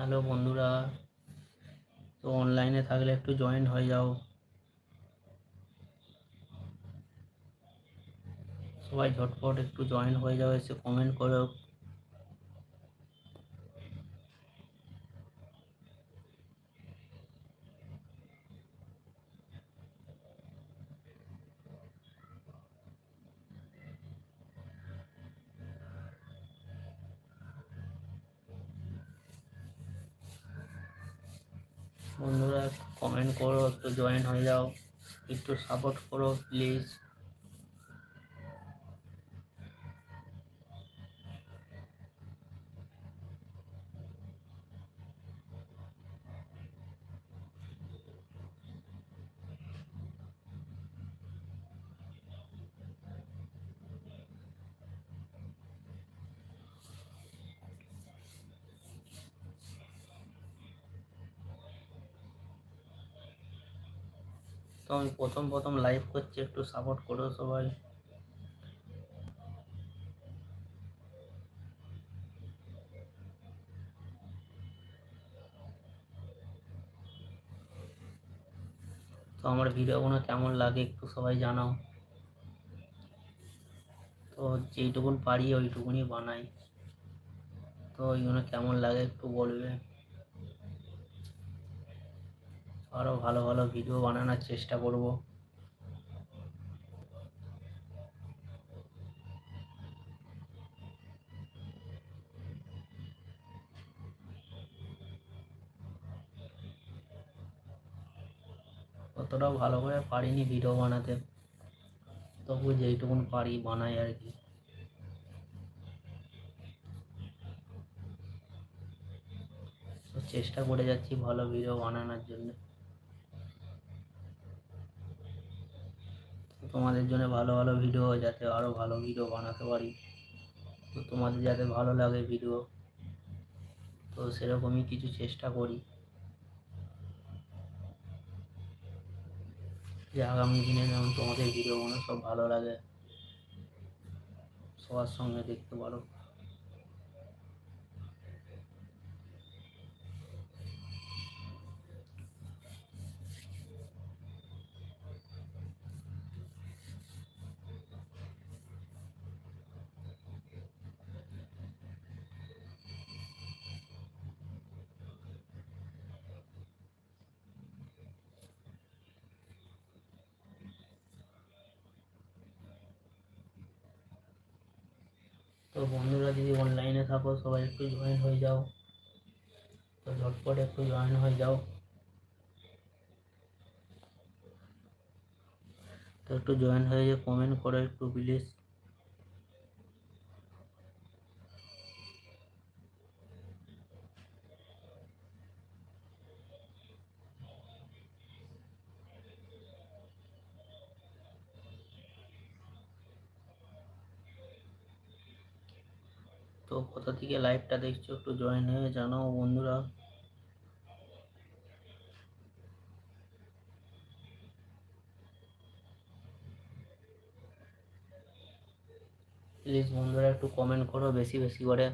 Hello বন্ধুরা, তো অনলাইনে থাকলে একটু জয়েন হয়ে যাও। সবাই ঝটপট একটু জয়েন হয়ে যাও, এসে কমেন্ট করো। বন্ধুরা কমেন্ট করো, একটু জয়েন হয়ে যাও, একটু সাপোর্ট করো প্লিজ। তো আমি প্রথম প্রথম লাইভ করছি, একটু সাপোর্ট করো সবাই। তো আমার ভিডিওগুলো কেমন লাগে একটু সবাই জানাও। তো যেইটুকুন পারি ওইটুকুনি বানাই, তো ওইগুলো কেমন লাগে একটু বলবে। আরও ভালো ভালো ভিডিও বানানোর চেষ্টা করব। অতটাও ভালো করে পারিনি ভিডিও বানাতে, তবু যেইটুকুন পারি বানাই আর কি। তো চেষ্টা করে যাচ্ছি ভালো ভিডিও বানানোর জন্য। তোমাদের জন্য ভালো ভালো ভিডিও, যাতে আরও ভালো ভিডিও বানাতে পারি। তো তোমাদের যাতে ভালো লাগে ভিডিও, তো সেরকমই কিছু চেষ্টা করি যে আগামী দিনে যেমন তোমাদের ভিডিওগুলো সব ভালো লাগে, সবার সঙ্গে দেখতে পারো। তো বন্ধুরা যদি অনলাইনে থাকো সবাই একটু জয়েন হয়ে যাও, তো ঝটপট একটু জয়েন হয়ে যাও। তো একটু জয়েন হয়ে যে কমেন্ট করো একটু প্লিজ। তো কোথা থেকে লাইভটা দেখছো একটু জয়েন হয়ে জানাও বন্ধুরা। প্লিজ বন্ধুরা একটু কমেন্ট করো বেশি বেশি করে।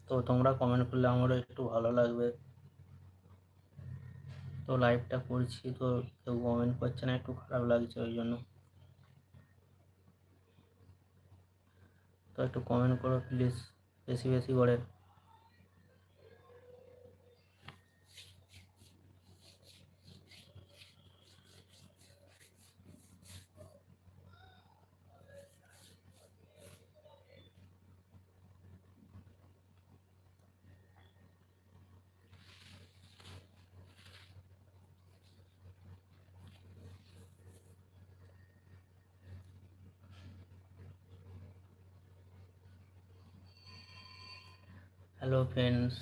তো তোমরা কমেন্ট করলে আমারও একটু ভালো লাগবে। তো লাইভটা করছি, তো কেউ কমেন্ট করছে না, একটু খারাপ লাগছে ওই জন্য। তো একটু কমেন্ট করো প্লিজ বেশি বেশি করে। Hello friends.